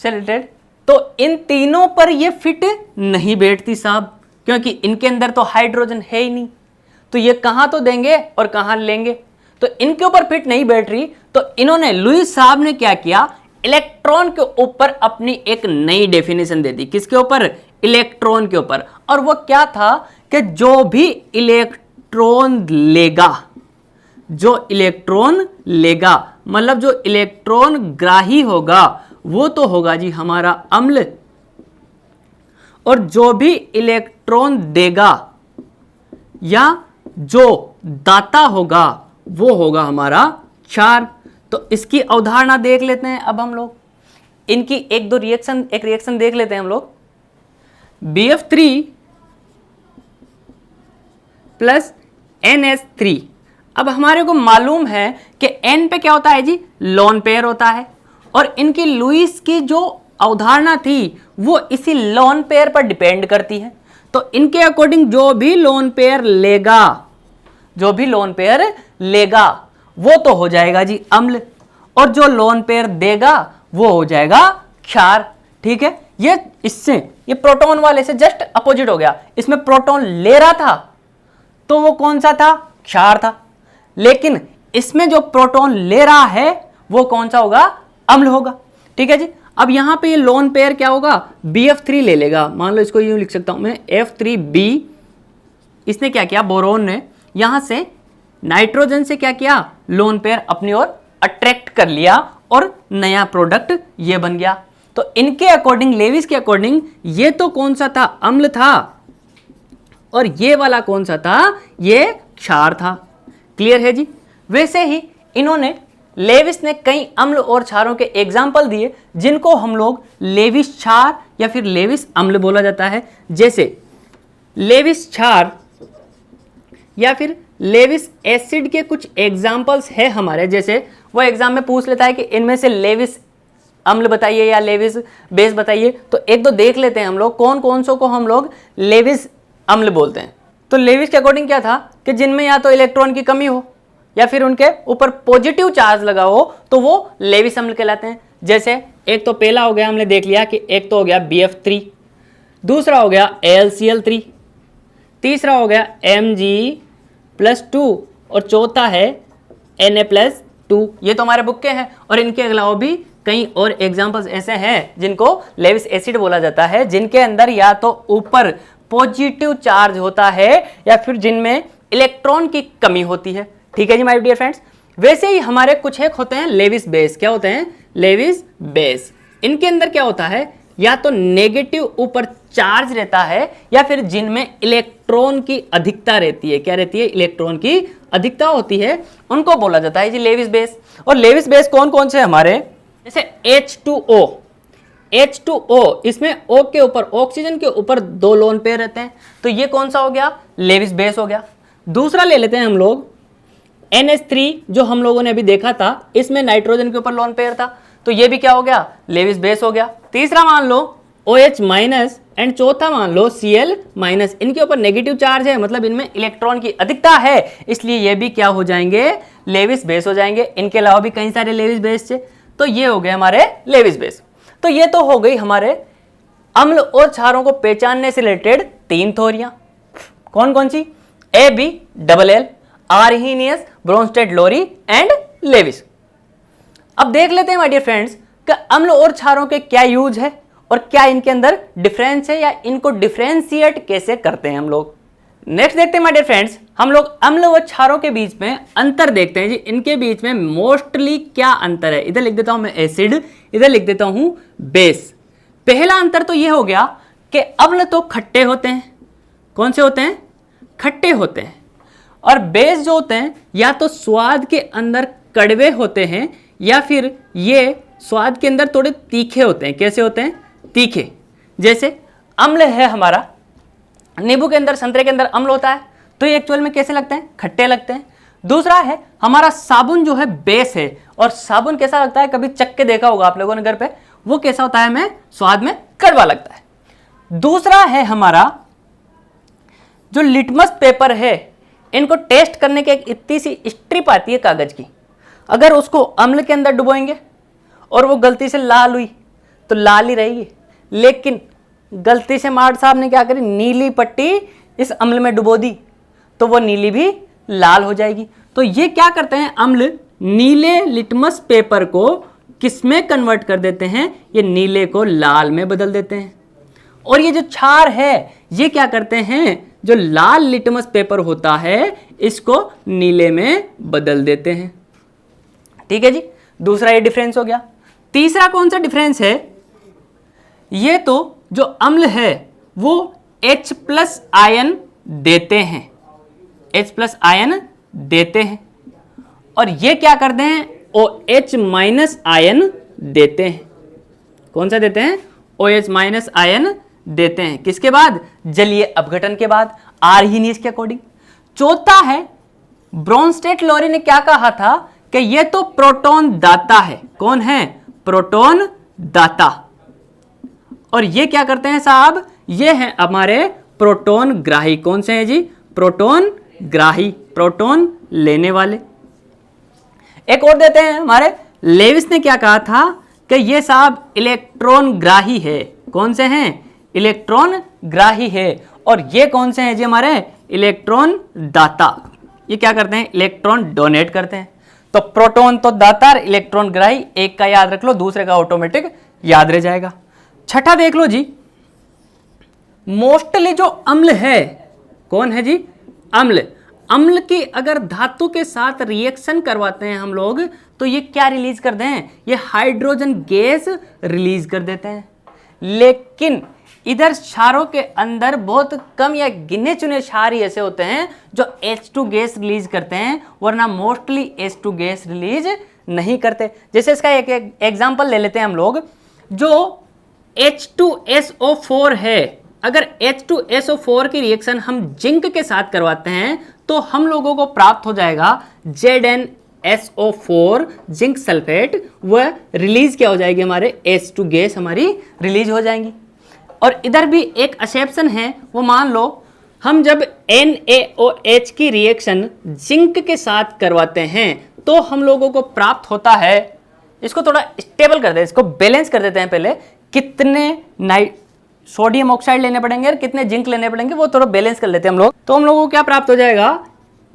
से रिलेटेड, तो इन तीनों पर ये फिट नहीं बैठती साहब, क्योंकि इनके अंदर तो हाइड्रोजन है ही नहीं, तो ये कहां तो देंगे और कहां लेंगे, तो इनके ऊपर फिट नहीं बैठ रही। तो इन्होंने, लुइस साहब ने क्या किया, इलेक्ट्रॉन के ऊपर अपनी एक नई डेफिनेशन दे दी। किसके ऊपर, इलेक्ट्रॉन के ऊपर। और वो क्या था कि जो भी इलेक्ट्रॉन लेगा, जो इलेक्ट्रॉन लेगा मतलब जो इलेक्ट्रॉन ग्राही होगा वो तो होगा जी हमारा अम्ल, और जो भी इलेक्ट्रॉन देगा या जो दाता होगा वो होगा हमारा क्षार। तो इसकी अवधारणा देख लेते हैं अब हम लोग, इनकी एक रिएक्शन देख लेते हैं हम लोग। BF3 plus NH3। अब हमारे को मालूम है कि N पे क्या होता है जी, लोन पेयर होता है, और इनकी लुइस की जो अवधारणा थी वो इसी लोन पेयर पर डिपेंड करती है। तो इनके अकॉर्डिंग जो भी लोन पेयर लेगा, जो भी लोन पेयर लेगा वो तो हो जाएगा जी अम्ल, और जो लोन पेयर देगा वो हो जाएगा क्षार। ठीक है, ये प्रोटॉन वाले से जस्ट अपोजिट हो गया। इसमें प्रोटॉन ले रहा था तो वो कौन सा था, क्षार था, लेकिन इसमें जो प्रोटॉन ले रहा है वो कौन सा होगा, अम्ल होगा। ठीक है जी। अब यहां पे ये लोन पेयर क्या होगा, BF3 ले लेगा। मान लो इसको यूं लिख सकता हूं मैं, F3B। इसने क्या किया, बोरोन ने यहां से नाइट्रोजन से क्या किया, लोन पेयर अपनी ओर अट्रैक्ट कर लिया और नया प्रोडक्ट ये बन गया। तो इनके अकॉर्डिंग, लेविस के अकॉर्डिंग, ये तो कौन सा था, अम्ल था, और ये वाला कौन सा था, ये क्षार था। क्लियर है जी। वैसे ही इन्होंने, लेविस ने कई अम्ल और क्षारों के एग्जाम्पल दिए जिनको हम लोग लेविस क्षार या फिर लेविस अम्ल बोला जाता है। जैसे लेविस क्षार या फिर लेविस एसिड के कुछ एग्जाम्पल्स है हमारे। जैसे वो एग्जाम में पूछ लेता है कि इनमें से लेविस अम्ल बताइए या लेविस बेस बताइए, तो एक दो देख लेते हैं हम लोग कौन कौन सो को हम लोग लेविस अम्ल बोलते हैं। तो लेविस के अकॉर्डिंग क्या था कि जिनमें या तो इलेक्ट्रॉन की कमी हो या फिर उनके ऊपर पॉजिटिव चार्ज लगा हो तो वो लेविस अम्ल कहलाते हैं। जैसे एक तो पहला हो गया, हमने देख लिया कि एक तो हो गया BF3, दूसरा हो गया AlCl3, तीसरा हो गया Mg+2 और चौथा है Na+2। ये तो हमारे बुक के हैं, और इनके अलावा भी कई और एग्जाम्पल्स ऐसे हैं जिनको लेविस एसिड बोला जाता है, जिनके अंदर या तो ऊपर पॉजिटिव चार्ज होता है या फिर जिनमें इलेक्ट्रॉन की कमी होती है। ठीक है जी माय डियर फ्रेंड्स। वैसे ही हमारे कुछ एक होते हैं लेविस बेस। क्या होते हैं, लेविस बेस। इनके अंदर क्या होता है, या तो नेगेटिव ऊपर चार्ज रहता है या फिर जिनमें इलेक्ट्रॉन की अधिकता रहती है। क्या रहती है? इलेक्ट्रॉन की अधिकता होती है, उनको बोला जाता है जी लेविस बेस। और लेविस बेस कौन कौन से हमारे? जैसे H2O, H2O, इसमें O के ऊपर, ऑक्सीजन के ऊपर 2 लोन पेयर रहते हैं, तो ये कौन सा हो गया? लेविस बेस हो गया। दूसरा ले लेते हैं हम लोग NH3, जो हम लोगों ने अभी देखा था, इसमें नाइट्रोजन के ऊपर लोन पेयर था, तो ये भी क्या हो गया? लेविस बेस हो गया। तीसरा मान लो OH माइनस एंड चौथा मान लो Cl माइनस, इनके ऊपर नेगेटिव चार्ज है, मतलब इनमें इलेक्ट्रॉन की अधिकता है, इसलिए ये भी क्या हो जाएंगे? लेविस बेस हो जाएंगे। इनके अलावा भी कई सारे लेविस बेस थे, तो ये हो गए हमारे लेविस बेस। तो ये तो हो गई हमारे अम्ल और क्षारों को पहचानने से रिलेटेड 3 थ्योरियां। कौन कौन सी? ABLL, Arrhenius, Bronsted, Lowry and Lewis. अब देख लेते हैं माय डियर फ्रेंड्स कि अम्ल और क्षारों के क्या यूज है और क्या इनके अंदर डिफरेंस है, या इनको डिफरेंशिएट कैसे करते हैं हम लोग। नेक्स्ट देखते हैं माय डियर फ्रेंड्स, हम लोग अम्ल व क्षारों के बीच में अंतर देखते हैं जी। इनके बीच में मोस्टली क्या अंतर है? इधर लिख देता हूं मैं एसिड, इधर लिख देता हूं बेस। पहला अंतर तो ये हो गया कि अम्ल तो खट्टे होते हैं। कौन से होते हैं? खट्टे होते हैं। और बेस जो होते हैं या तो स्वाद के अंदर कड़वे होते हैं, या फिर ये स्वाद के अंदर थोड़े तीखे होते हैं। कैसे होते हैं? तीखे। जैसे अम्ल है हमारा, नींबू के अंदर, संतरे के अंदर अम्ल होता है, तो ये एक्चुअल में कैसे लगते हैं? खट्टे लगते हैं। दूसरा है हमारा साबुन जो है बेस है, और साबुन कैसा लगता है? कभी चख के देखा होगा आप लोगों ने घर पे, वो कैसा होता है? हमें स्वाद में कड़वा लगता है। दूसरा है हमारा जो लिटमस पेपर है, इनको टेस्ट करने की एक इतनी सी स्ट्रिप आती है कागज की, अगर उसको अम्ल के अंदर डुबोएंगे और वो गलती से लाल हुई तो लाल ही रहेगी, लेकिन गलती से मार्ट साहब ने क्या करी? नीली पट्टी इस अम्ल में डुबो दी, तो वो नीली भी लाल हो जाएगी। तो ये क्या करते हैं? अम्ल नीले लिटमस पेपर को किसमें कन्वर्ट कर देते हैं? ये नीले को लाल में बदल देते हैं। और ये जो क्षार है, ये क्या करते हैं? जो लाल लिटमस पेपर होता है, इसको नीले में बदल देते हैं। ठीक है जी, दूसरा ये डिफरेंस हो गया। तीसरा कौन सा डिफरेंस है? ये तो जो अम्ल है वो H+ आयन देते हैं, H+ आयन देते हैं, और ये क्या करते हैं? OH- आयन देते हैं। कौन सा देते हैं? OH- आयन देते हैं। किसके बाद? जलीय अपघटन के बाद, आर्हीनियस के अकॉर्डिंग। चौथा है ब्रोंस्टेड, लोरी ने क्या कहा था कि ये तो प्रोटॉन दाता है। कौन है? प्रोटॉन दाता। और ये क्या करते हैं साहब? ये हैं हमारे प्रोटॉन ग्राही। कौन से हैं जी? प्रोटॉन ग्राही, प्रोटॉन लेने वाले। एक और देते हैं हमारे लेविस ने क्या कहा था कि ये साहब इलेक्ट्रॉन ग्राही है। कौन से हैं? इलेक्ट्रॉन ग्राही है। और ये कौन से हैं जी? हमारे इलेक्ट्रॉन दाता। ये क्या करते हैं? इलेक्ट्रॉन डोनेट करते हैं। तो प्रोटॉन तो दाता, इलेक्ट्रॉन ग्राही, एक का याद रख लो, दूसरे का ऑटोमेटिक याद रह जाएगा। छठा देख लो जी, मोस्टली जो अम्ल है, कौन है जी? अम्ल। अम्ल की अगर धातु के साथ रिएक्शन करवाते हैं हम लोग, तो ये क्या रिलीज करते हैं? ये हाइड्रोजन गैस रिलीज कर देते हैं। लेकिन इधर क्षारों के अंदर बहुत कम या गिने चुने क्षार ही ऐसे होते हैं जो H2 गैस रिलीज करते हैं, वरना मोस्टली H2 गैस रिलीज नहीं करते। जैसे इसका एक एग्जांपल ले लेते हैं हम लोग, जो H2SO4 है, अगर H2SO4 की रिएक्शन हम जिंक के साथ करवाते हैं तो हम लोगों को प्राप्त हो जाएगा ZnSO4, जिंक सल्फेट, वह रिलीज क्या हो जाएगी? हमारे H2 गैस हमारी रिलीज हो जाएंगी। और इधर भी एक एक्सेप्शन है, वो मान लो हम जब NaOH की रिएक्शन जिंक के साथ करवाते हैं तो हम लोगों को प्राप्त होता है, इसको थोड़ा स्टेबल कर दे, इसको बैलेंस कर देते हैं पहले, कितने सोडियम ऑक्साइड लेने पड़ेंगे और कितने जिंक लेने पड़ेंगे, वो थोड़ा बैलेंस कर लेते हैं हम लोग। तो हम लोगों को क्या प्राप्त हो जाएगा?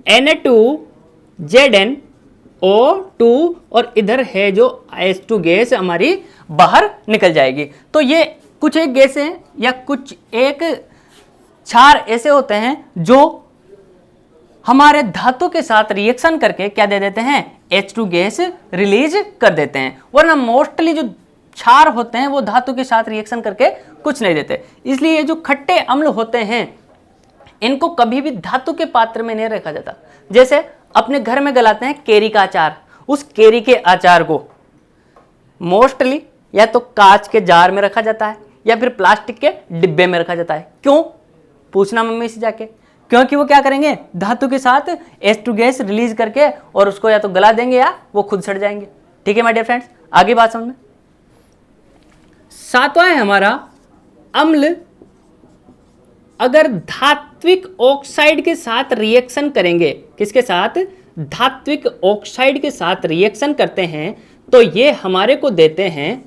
Na2ZnO2, और इधर है जो H2 गैस हमारी बाहर निकल जाएगी। तो ये कुछ एक गैसें या कुछ एक क्षार ऐसे होते हैं जो हमारे धातु के साथ रिएक्शन करके क्या दे देते हैं? H2 गैस रिलीज कर देते हैं। वरना मोस्टली जो क्षार होते हैं वो धातु के साथ रिएक्शन करके कुछ नहीं देते। इसलिए ये जो खट्टे अम्ल होते हैं इनको कभी भी धातु के पात्र में नहीं रखा जाता। जैसे अपने घर में गलाते हैं केरी का अचार, उस केरी के अचार को मोस्टली या तो कांच के जार में रखा जाता है या फिर प्लास्टिक के डिब्बे में रखा जाता है। क्यों? पूछना मम्मी से जाके। क्योंकि वो क्या करेंगे, धातु के साथ H2 गैस रिलीज करके और उसको या तो गला देंगे या वो खुद सड़ जाएंगे। ठीक है माय डियर फ्रेंड्स, आगे बात समझ में। सातवां है हमारा अम्ल अगर धात्विक ऑक्साइड के साथ रिएक्शन करेंगे, किसके साथ? धात्विक ऑक्साइड के साथ रिएक्शन करते हैं तो ये हमारे को देते हैं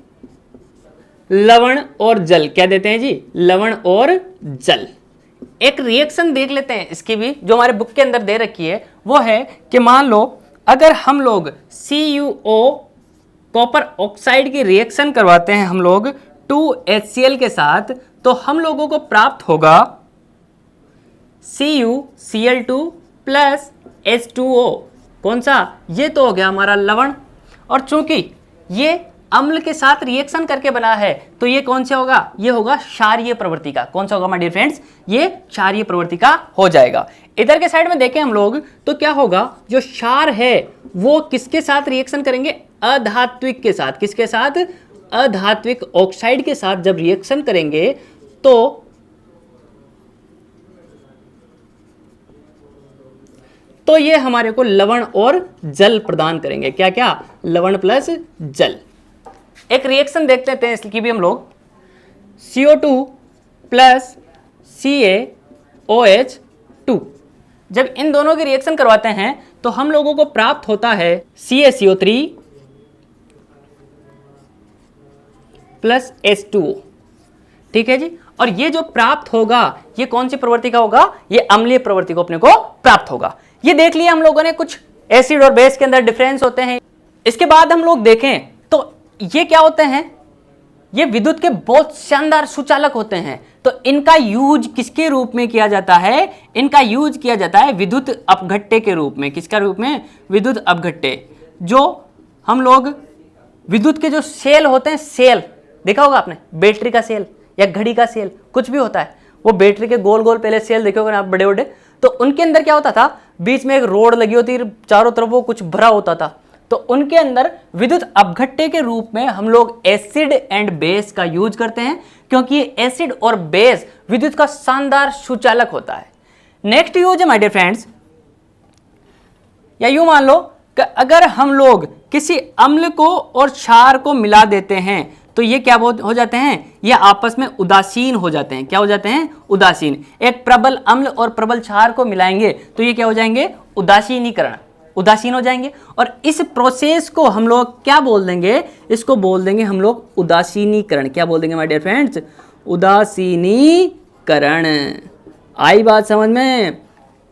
लवण और जल। क्या देते हैं जी? लवण और जल। एक रिएक्शन देख लेते हैं इसकी भी, जो हमारे बुक के अंदर दे रखी है। वो है कि मान लो अगर हम लोग CuO कॉपर ऑक्साइड की रिएक्शन करवाते हैं हम लोग 2HCl के साथ, तो हम लोगों को प्राप्त होगा CuCl2 प्लस H2O। कौन सा? ये तो हो गया हमारा लवण। और चूंकि ये अम्ल के साथ रिएक्शन करके बना है तो ये कौन सा होगा? ये होगा क्षारीय प्रवृत्ति का। कौन सा होगा माय डियर फ्रेंड्स? ये क्षारीय प्रवृत्ति का हो जाएगा। इधर के साइड में देखें हम लोग तो क्या होगा, जो क्षार है वो किसके साथ रिएक्शन करेंगे? अधात्विक के साथ। किसके साथ? अधात्विक ऑक्साइड के साथ जब रिएक्शन करेंगे तो ये हमारे को लवण और जल प्रदान करेंगे। क्या क्या? लवण प्लस जल। एक रिएक्शन देख लेते हैं इसकी भी हम लोग। CO2 plus CaOH2। जब इन दोनों की रिएक्शन करवाते हैं तो हम लोगों को प्राप्त होता है CaCO3 प्लस H2O। ठीक है जी। और ये जो प्राप्त होगा ये कौन सी प्रवृत्ति का होगा? ये अम्लीय प्रवृत्ति को अपने को प्राप्त होगा। ये देख लिया हम लोगों ने, कुछ एसिड और बेस के अंदर डिफरेंस होते हैं। इसके बाद हम लोग देखें तो ये क्या होते हैं? ये विद्युत के बहुत शानदार सुचालक होते हैं। तो इनका यूज किसके रूप में किया जाता है? इनका यूज किया जाता है विद्युत अपघट्टे के रूप में। किसका रूप में? विद्युत अपघट्टे। जो हम लोग विद्युत के जो सेल होते हैं, सेल देखा होगा आपने, बैटरी का सेल या घड़ी का सेल, कुछ भी होता है, वो बैटरी के गोल गोल पहले सेल देखे होगे ना आप, बड़े बड़े। तो उनके अंदर क्या होता था? बीच में एक रोड लगी होती, चारों तरफ वो कुछ भरा होता था। तो उनके अंदर विद्युत अपघट्टे के रूप में हम लोग एसिड एंड बेस का यूज करते हैं, क्योंकि एसिड और बेस विद्युत का शानदार सुचालक होता है। नेक्स्ट यूज है माय डियर फ्रेंड्स, या यूं मान लो कि अगर हम लोग किसी अम्ल को और क्षार को मिला देते हैं तो ये क्या हो जाते हैं? ये आपस में उदासीन हो जाते हैं। क्या हो जाते हैं? उदासीन। एक प्रबल अम्ल और प्रबल क्षार को मिलाएंगे तो ये क्या हो जाएंगे? उदासीनीकरण, उदासीन हो जाएंगे। और इस प्रोसेस को हम लोग क्या बोल देंगे? इसको बोल देंगे हम लोग उदासीनीकरण। क्या बोल देंगे माय डियर फ्रेंड्स? उदासीनीकरण। आई बात समझ में?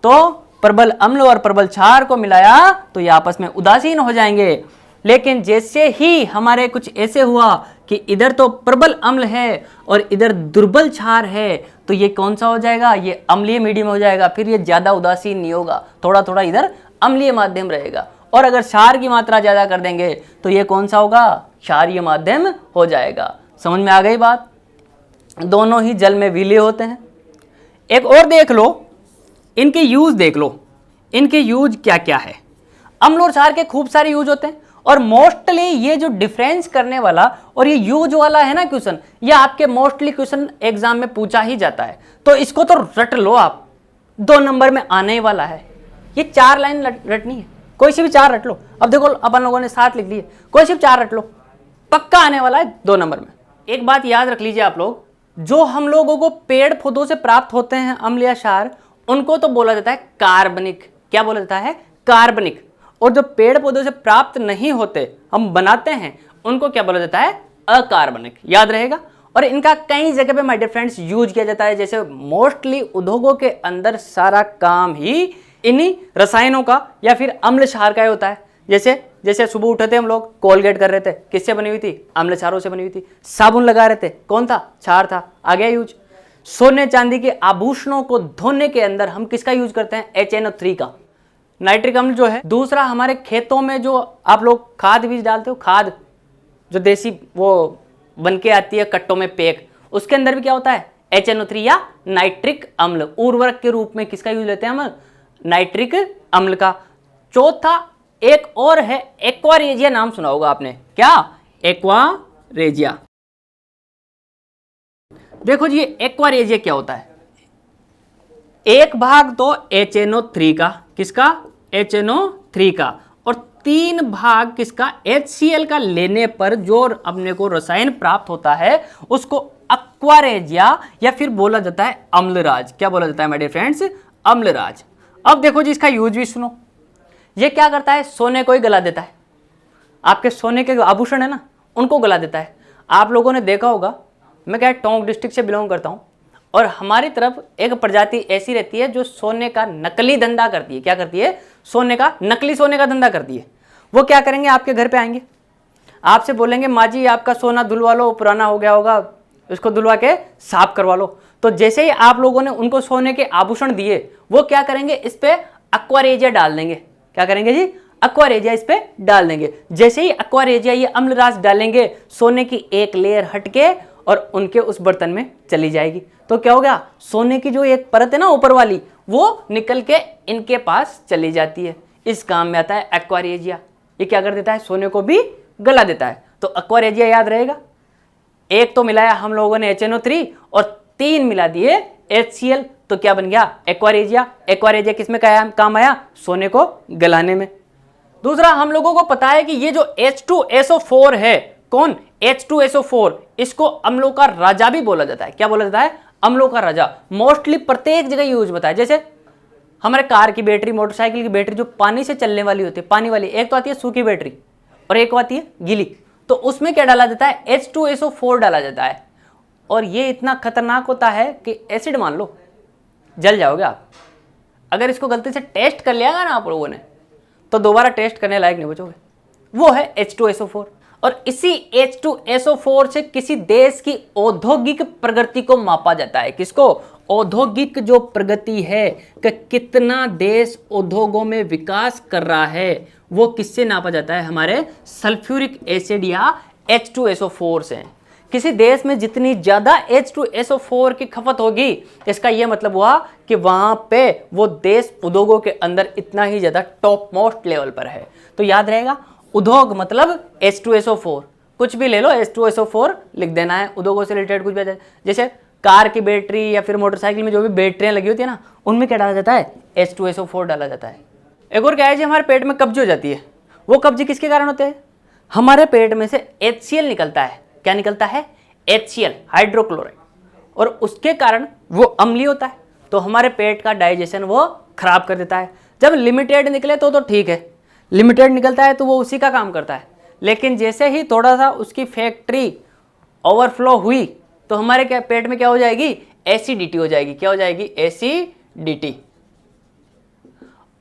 तो प्रबल अम्ल और प्रबल क्षार को मिलाया तो ये आपस में उदासीन हो जाएंगे। लेकिन जैसे ही हमारे कुछ ऐसे हुआ कि इधर तो प्रबल अम्ल है और इधर दुर्बल क्षार है, तो ये कौन सा हो जाएगा? ये अम्लीय मीडियम हो जाएगा। फिर ये ज्यादा उदासीन नहीं होगा, थोड़ा थोड़ा इधर अम्लीय माध्यम रहेगा। और अगर क्षार की मात्रा ज्यादा कर देंगे तो ये कौन सा होगा? क्षारीय माध्यम हो जाएगा। समझ में आ गई बात? दोनों ही जल में विलीय होते हैं। एक और देख लो, इनके यूज देख लो, इनके यूज क्या क्या है। अम्ल और क्षार के खूब सारे यूज होते हैं और मोस्टली ये जो डिफरेंस करने वाला और ये यूज वाला है ना क्वेश्चन, ये आपके मोस्टली क्वेश्चन एग्जाम में पूछा ही जाता है। तो इसको तो रट लो आप, 2 नंबर में आने ही वाला है। ये 4 लाइन रटनी है, कोई सी भी 4 रट लो। अब देखो अपन लोगों ने 7 लिख लिए, कोई सी भी 4 रट लो, पक्का आने वाला है 2 नंबर में। एक बात याद रख लीजिए आप लोग, जो हम लोगों को पेड़ पौधों से प्राप्त होते हैं अम्ल या क्षार, उनको तो बोला जाता है कार्बनिक। क्या बोला जाता है? कार्बनिक। और जो पेड़ पौधों से प्राप्त नहीं होते, हम बनाते हैं, उनको क्या बोला जाता है? अकार्बनिक। याद रहेगा। और इनका कई जगह पे माय डियर फ्रेंड्स यूज किया जाता है। जैसे मोस्टली उद्योगों के अंदर सारा काम ही इन्हीं रसायनों का या फिर अम्ल क्षार का होता है। जैसे सुबह उठे थे हम लोग, कोलगेट कर रहे थे, किससे बनी हुई थी? अम्ल क्षारों से बनी हुई थी। साबुन लगा रहे थे, कौन था? क्षार था। आ गया यूज। सोने चांदी के आभूषणों को धोने के अंदर हम किसका यूज करते हैं? HNO3 का, नाइट्रिक अम्ल जो है। दूसरा, हमारे खेतों में जो आप लोग खाद बीज डालते हो, खाद जो देसी वो बन के आती है कट्टों में पैक, उसके अंदर भी क्या होता है HNO3 या नाइट्रिक अम्ल। उर्वरक के रूप में किसका यूज लेते हैं हम, नाइट्रिक अम्ल का। चौथा एक और है एक्वारेजिया, नाम सुना होगा आपने, क्या एक्वारेजिया। देखो जी एक्वारेजिया क्या होता है, एक भाग तो HNO3 का, किसका HNO3 का, और 3 भाग किसका HCl का लेने पर जो अपने को रसायन प्राप्त होता है उसको एक्वारेजिया या फिर बोला जाता है अम्लराज। क्या बोला जाता है माय डियर फ्रेंड्स, अम्लराज। अब देखो जी इसका यूज भी सुनो, ये क्या करता है, सोने को ही गला देता है। आपके सोने के आभूषण है ना, उनको गला देता है। आप लोगों ने देखा होगा, मैं क्या टोंक डिस्ट्रिक्ट से बिलोंग करता हूँ, और हमारी तरफ एक प्रजाति ऐसी रहती है जो सोने का नकली धंधा करती है। क्या करती है, सोने का, नकली सोने का धंधा करती है। वो क्या करेंगे, आपके घर पे आएंगे, आपसे बोलेंगे माँ जी आपका सोना धुलवा लो, पुराना हो गया होगा, उसको धुलवा के साफ करवा लो। तो जैसे ही आप लोगों ने उनको सोने के आभूषण दिए, वो क्या करेंगे, इस पे एक्वारेजिया डाल देंगे। क्या करेंगे जी, एक्वारेजिया इस पे डाल देंगे। जैसे ही एक्वारेजिया ये अम्लराज डालेंगे, सोने की एक लेयर हटके और उनके उस बर्तन में चली जाएगी। तो क्या हो गया, सोने की जो एक परत है ना ऊपर वाली, वो निकल के इनके पास चली जाती है। इस काम में आता है एक्वारेजिया। ये क्या कर देता है, सोने को भी गला देता है। तो एक्वारेजिया याद रहेगा। एक तो मिलाया हम लोगों ने HNO3 और 3 मिला दिए HCl, तो क्या बन गया एक्वारेजिया। एक्वारेजिया किसमें काम आया, सोने को गलाने में। दूसरा हम लोगों को पता है कि ये जो H2SO4 है, कौन H2SO4, इसको अम्लों का राजा भी बोला जाता है। क्या बोला जाता है, अम्लों का राजा। मोस्टली प्रत्येक जगह यूज होता है। जैसे हमारे कार की बैटरी, मोटरसाइकिल की बैटरी जो पानी से चलने वाली होती है, पानी वाली, एक तो आती है सूखी बैटरी और एक आती है गीली, तो उसमें क्या डाला जाता है, H2SO4 डाला जाता है। और ये इतना खतरनाक होता है कि एसिड मान लो, जल जाओगे आप। अगर इसको गलती से टेस्ट कर लिया ना आप लोगों ने, तो दोबारा टेस्ट करने लायक नहीं बचोगे। वो है H2SO4। और इसी H2SO4 से किसी देश की औद्योगिक प्रगति को मापा जाता है। किसको, औद्योगिक जो प्रगति है कि कितना देश उद्योगों में विकास कर रहा है, वो किससे नापा जाता है, हमारे सल्फ्यूरिक एसिड या H2SO4 से। किसी देश में जितनी ज्यादा H2SO4 की खपत होगी, इसका यह मतलब हुआ कि वहां पे वो देश उद्योगों के अंदर इतना ही ज्यादा टॉप मोस्ट लेवल पर है। तो याद रहेगा, उद्योग मतलब H2SO4। कुछ भी ले लो, H2SO4 लिख देना है। उद्योगों से रिलेटेड कुछ भी, जैसे कार की बैटरी या फिर मोटरसाइकिल में जो भी बैटरियां लगी होती है ना, उनमें क्या डाला जाता है, H2SO4 डाला जाता है। एक और क्या है जी, हमारे पेट में कब्ज हो जाती है। वो कब्ज किसके कारण होते हैं, हमारे पेट में से HCl निकलता है। क्या निकलता है, HCl, हाइड्रोक्लोराइड, और उसके कारण वो अम्लीय होता है। तो हमारे पेट का डाइजेशन वो खराब कर देता है। जब लिमिटेड निकले तो ठीक है, लिमिटेड निकलता है तो वो उसी का काम करता है। लेकिन जैसे ही थोड़ा सा उसकी फैक्ट्री ओवरफ्लो हुई, तो हमारे क्या पेट में क्या हो जाएगी, एसिडिटी हो जाएगी। क्या हो जाएगी, एसिडिटी।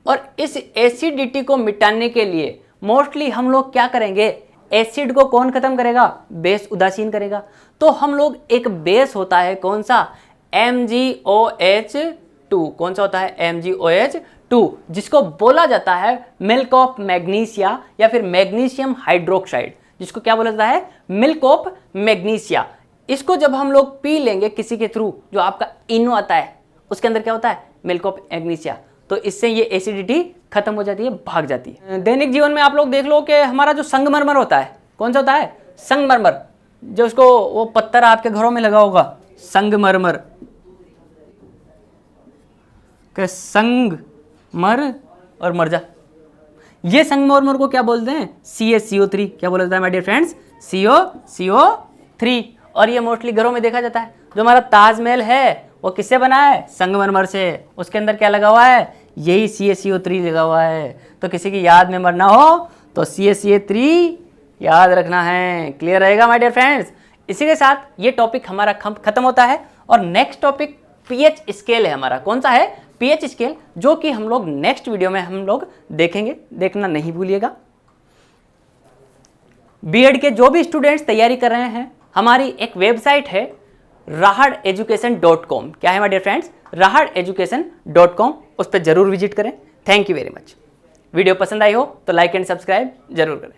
और इस एसिडिटी को मिटाने के लिए मोस्टली हम लोग क्या करेंगे, एसिड को कौन खत्म करेगा, बेस उदासीन करेगा। तो हम लोग एक बेस होता है कौन सा, MgOH2। कौन सा होता है, MgOH2, जिसको बोला जाता है मिल्क ऑफ मैग्नीशिया या फिर मैग्नीशियम हाइड्रोक्साइड, जिसको क्या बोला जाता है, मिल्क ऑफ मैग्नीशिया। इसको जब हम लोग पी लेंगे किसी के थ्रू, जो आपका इनो आता है उसके अंदर क्या होता है, मिल्क ऑफ मैग्नीशिया, तो इससे ये एसिडिटी खत्म हो जाती है, भाग जाती है। दैनिक जीवन में आप लोग देख लो कि हमारा जो संगमरमर होता है, कौन सा होता है, संगमरमर, जो उसको वो पत्थर आपके घरों में लगा होगा, संगमरमर, संगमर और मर्जा। ये संगमरमर को क्या बोलते हैं, CaCO3। क्या बोला जाता है माय डियर फ्रेंड्स, CO3। और ये मोस्टली घरों में देखा जाता है। जो हमारा ताजमहल है वो किससे बना है, संगमरमर से। उसके अंदर क्या लगा हुआ है, यही CaCO3 लगा हुआ है। तो किसी की याद में मरना हो तो CaCO3 याद रखना है। क्लियर रहेगा माय डियर फ्रेंड्स। इसी के साथ ये टॉपिक हमारा खत्म होता है और नेक्स्ट टॉपिक पीएच स्केल है हमारा। कौन सा है, पीएच स्केल, जो कि हम लोग नेक्स्ट वीडियो में हम लोग देखेंगे, देखना नहीं भूलिएगा। बीएड के जो भी स्टूडेंट्स तैयारी कर रहे हैं, हमारी एक वेबसाइट है rahadeducation.com। क्या है माय डियर फ्रेंड्स, rahadeducation.com। उस पर जरूर विजिट करें। Thank you very much. Video पसंद आई हो तो लाइक एंड सब्सक्राइब जरूर करें।